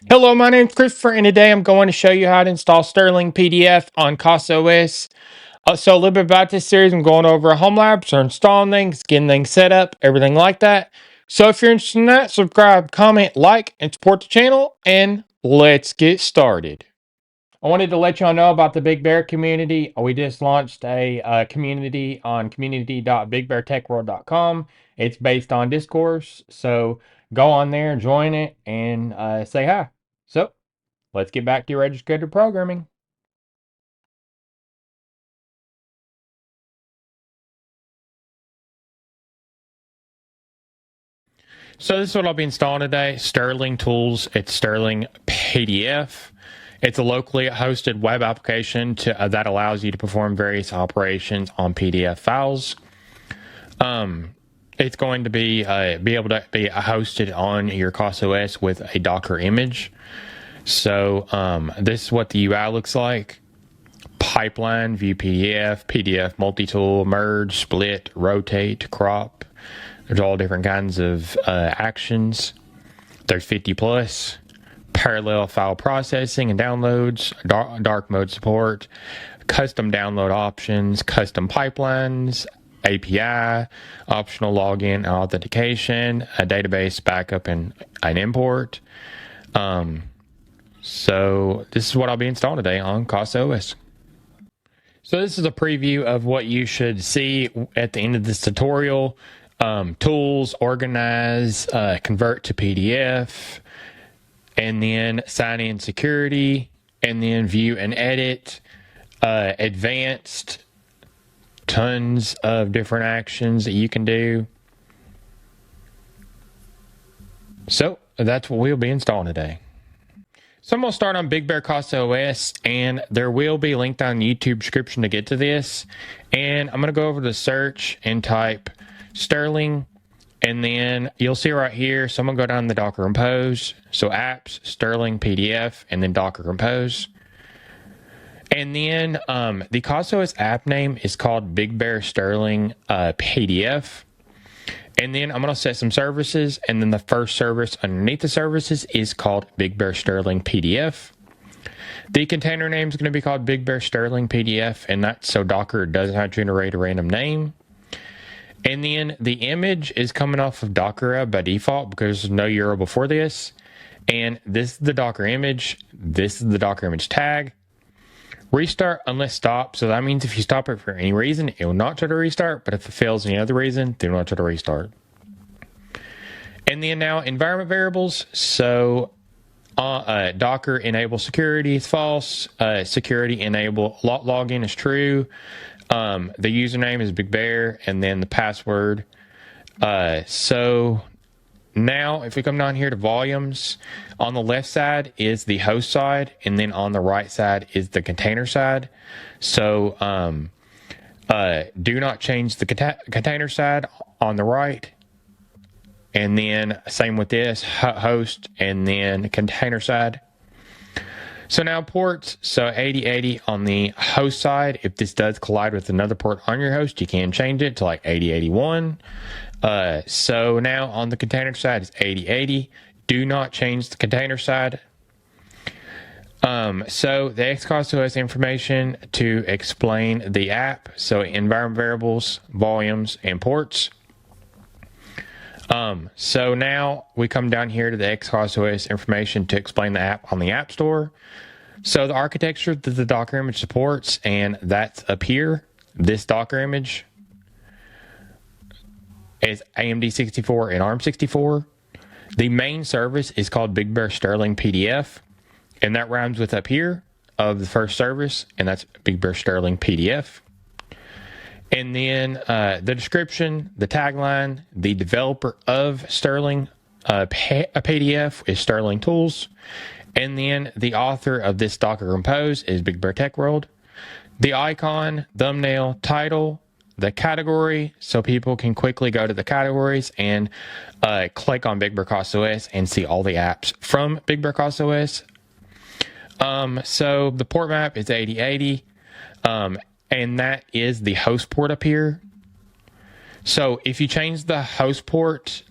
Hello, my name's Christopher, and today I'm going to show you how to install Stirling PDF on CasaOS. So a little bit about this series, I'm going over a home lab, so installing things, getting things set up, everything like that. So if you're interested in that, subscribe, comment, like, and support the channel, and let's get started. I wanted to let y'all know about the Big Bear community. We just launched a community on community.bigbeartechworld.com. It's based on discourse, so go on there, join it, and say hi. So let's get back to your registered programming. So this is what I'll be installing today. Stirling Tools. It's Stirling PDF. It's a locally hosted web application that allows you to perform various operations on PDF files. It's going to be able to be hosted on your CasaOS with a Docker image. So this is what the UI looks like. Pipeline, view PDF, PDF multi-tool, merge, split, rotate, crop. There's all different kinds of actions. There's 50 plus, parallel file processing and downloads, dark mode support, custom download options, custom pipelines, API, optional login and authentication, a database backup and an import. So this is what I'll be installing today on CasaOS. So this is a preview of what you should see at the end of this tutorial. Tools, organize, convert to PDF, and then sign in security, and then view and edit, advanced, tons of different actions that you can do. So that's what we'll be installing today. So I'm going to start on Big Bear CasaOS, and there will be linked on the YouTube description to get to this. And I'm going to go over to search and type Stirling, and then you'll see right here. So I'm going to go down the Docker Compose. So apps, Stirling PDF, and then Docker Compose. And then the CasaOS app name is called Big Bear Stirling PDF. And then I'm going to set some services, and then the first service underneath the services is called Big Bear Stirling PDF. The container name is going to be called Big Bear Stirling PDF, and that's so Docker doesn't have to generate a random name. And then the image is coming off of Docker by default because there's no URL before this. And this is the Docker image. This is the Docker image tag. Restart unless stop. So that means if you stop it for any reason, it will not try to restart. But if it fails any other reason, then it will not try to restart. And then now environment variables. So Docker enable security is false. Security enable login is true. The username is Big Bear, and then the password. So now if we come down here to volumes, on the left side is the host side, and then on the right side is the container side. So do not change the container side on the right. And then same with this, host, and then container side. So now ports, so 8080 on the host side. If this does collide with another port on your host, you can change it to like 8081. So now on the container side is 8080. Do not change the container side. So the CasaOS information to explain the app. So environment variables, volumes, and ports. So now we come down here to the CasaOS information to explain the app on the App Store. So the architecture that the Docker image supports, and that's up here. This Docker image is AMD 64 and ARM 64. The main service is called Big Bear Stirling PDF, and that rhymes with up here of the first service, and that's Big Bear Stirling PDF. And then the description, the tagline, the developer of Stirling PDF is Stirling Tools. And then the author of this Docker Compose is Big Bear Tech World. The icon, thumbnail, title, the category, so people can quickly go to the categories and click on Big Bear CasaOS and see all the apps from Big Bear CasaOS. So the port map is 8080. And that is the host port up here. So if you change the host port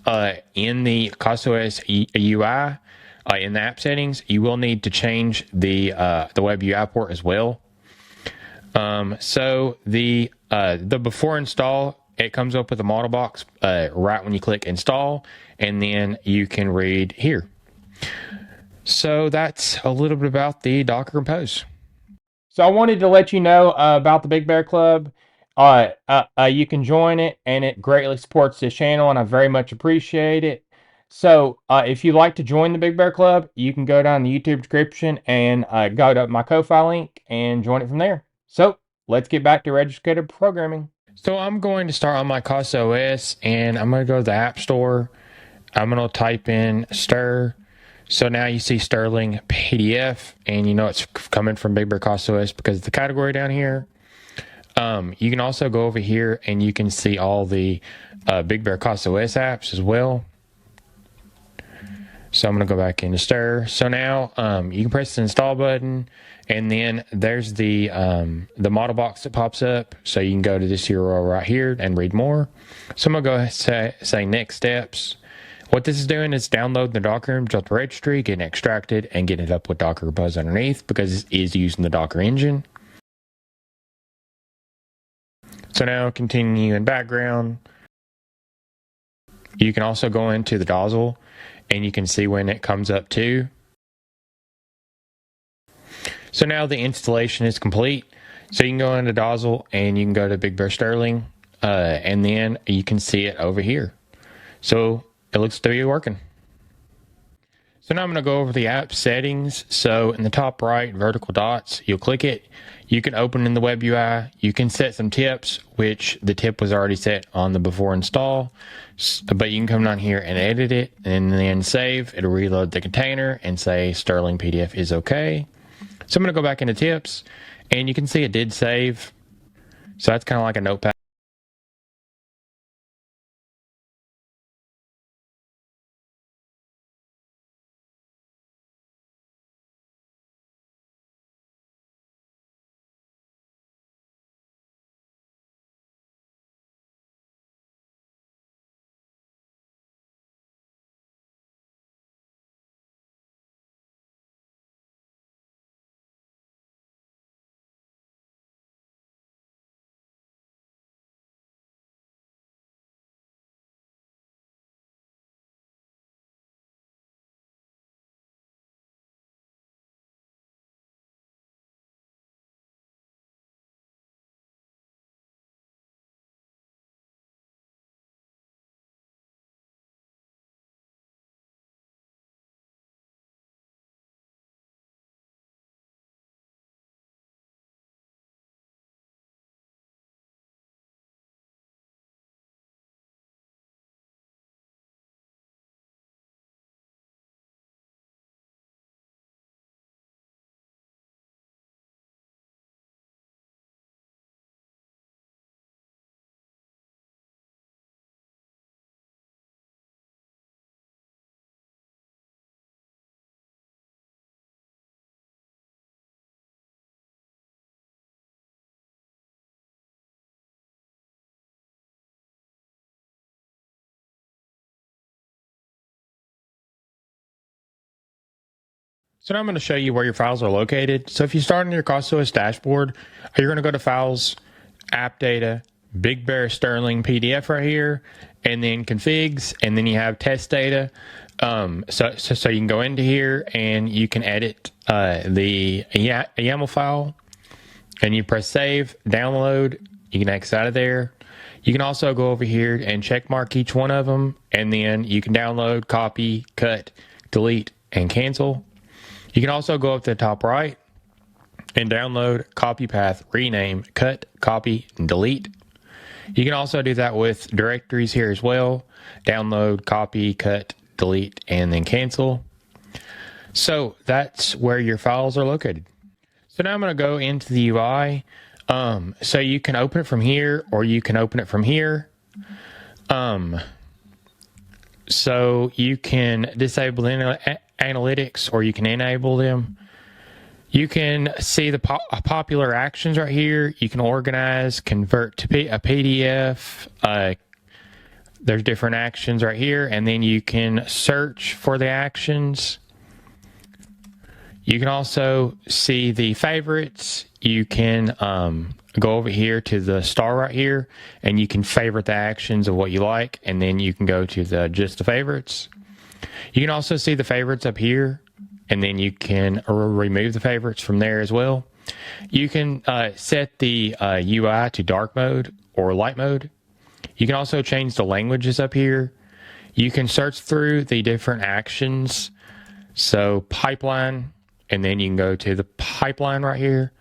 in the CasaOS UI, in the app settings, you will need to change the web UI port as well. So the before install, it comes up with a model box right when you click install, and then you can read here. So that's a little bit about the Docker Compose. So I wanted to let you know about the Big Bear Club. You can join it, and it greatly supports this channel, and I very much appreciate it. So if you'd like to join the Big Bear Club, you can go down the YouTube description and go to my Ko-Fi link and join it from there. So let's get back to registered programming. So I'm going to start on my CasaOS, and I'm going to go to the App Store. I'm going to type in Stir. So now you see Stirling PDF, and you know it's coming from Big Bear CasaOS because of the category down here. You can also go over here and you can see all the Big Bear CasaOS apps as well. So I'm going to go back into Stir. So now you can press the install button, and then there's the model box that pops up. So you can go to this URL right here and read more. So I'm going to go ahead and say next steps. What this is doing is downloading the Docker image off the registry, getting it extracted, and getting it up with Docker Compose underneath because it is using the Docker engine. So now continue in background. You can also go into the nozzle, and you can see when it comes up too. So now the installation is complete. So you can go into Dozzle and you can go to Big Bear Stirling, and then you can see it over here. So it looks to be working. So now I'm going to go over the app settings. So in the top right, vertical dots, you'll click it. You can open in the web UI. You can set some tips, which the tip was already set on the before install. But you can come down here and edit it and then save. It'll reload the container and say Stirling PDF is okay. So I'm going to go back into tips, and you can see it did save. So that's kind of like a notepad. So now I'm going to show you where your files are located. So if you start in your CasaOS dashboard, you're going to go to Files, App Data, Big Bear Stirling PDF right here, and then Configs, and then you have Test Data. So you can go into here and you can edit the YAML file, and you press Save, Download. You can exit out of there. You can also go over here and check mark each one of them, and then you can download, copy, cut, delete, and cancel. You can also go up to the top right and download, copy path, rename, cut, copy, and delete. You can also do that with directories here as well. Download, copy, cut, delete, and then cancel. So that's where your files are located. So now I'm going to go into the UI. So you can open it from here, or you can open it from here. So you can disable analytics, or you can enable them. You can see the popular actions right here. You can organize, convert to a PDF. There's different actions right here, and then you can search for the actions. You can also see the favorites. You can go over here to the star right here, and you can favorite the actions of what you like, and then you can go to the just the favorites. You can also see the favorites up here, and then you can remove the favorites from there as well. You can set the UI to dark mode or light mode. You can also change the languages up here. You can search through the different actions. So pipeline, and then you can go to the pipeline right here.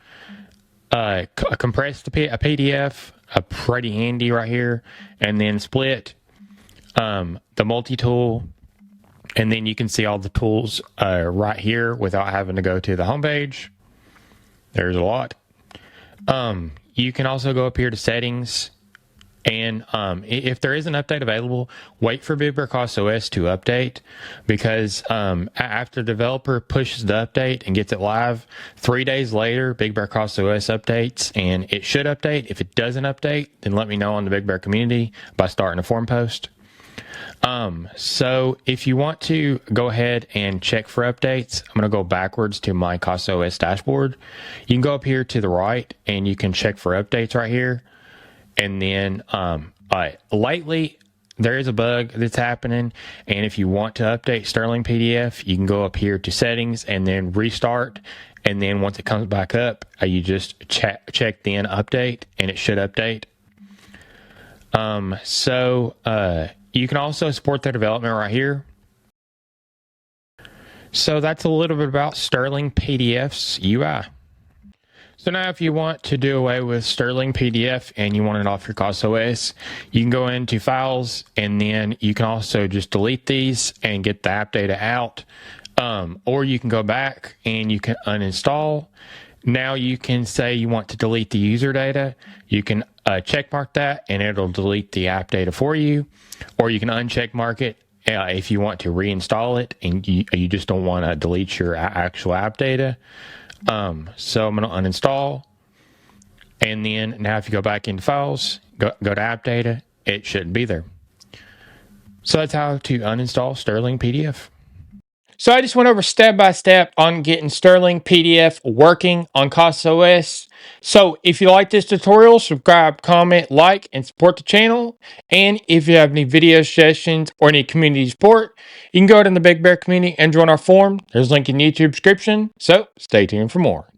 Compress a PDF, pretty handy right here. And then split, the multi-tool. And then you can see all the tools right here without having to go to the homepage. There's a lot. You can also go up here to settings. And if there is an update available, wait for BigBearClub to update, because after the developer pushes the update and gets it live, 3 days later, BigBearClub updates, and it should update. If it doesn't update, then let me know on the Big Bear community by starting a forum post. So if you want to go ahead and check for updates, I'm going to go backwards to my CasaOS dashboard. You can go up here to the right and you can check for updates right here. And then lately there is a bug that's happening, and if you want to update Stirling PDF, you can go up here to settings and then restart, and then once it comes back up, you just check then update, and it should update. You can also support the development right here. So that's a little bit about Stirling PDF's UI. So now if you want to do away with Stirling PDF and you want it off your CasaOS, you can go into Files, and then you can also just delete these and get the app data out. Or you can go back and you can uninstall. Now you can say you want to delete the user data. You can check mark that and it'll delete the app data for you. Or you can uncheck mark it if you want to reinstall it and you just don't want to delete your actual app data. So I'm going to uninstall, and then now if you go back into files, go to app data, it shouldn't be there. So that's how to uninstall Stirling PDF. So I just went over step by step on getting Stirling PDF working on CasaOS. So if you like this tutorial, subscribe, comment, like, and support the channel. And if you have any video suggestions or any community support, you can go to the Big Bear community and join our forum. There's a link in the YouTube description. So stay tuned for more.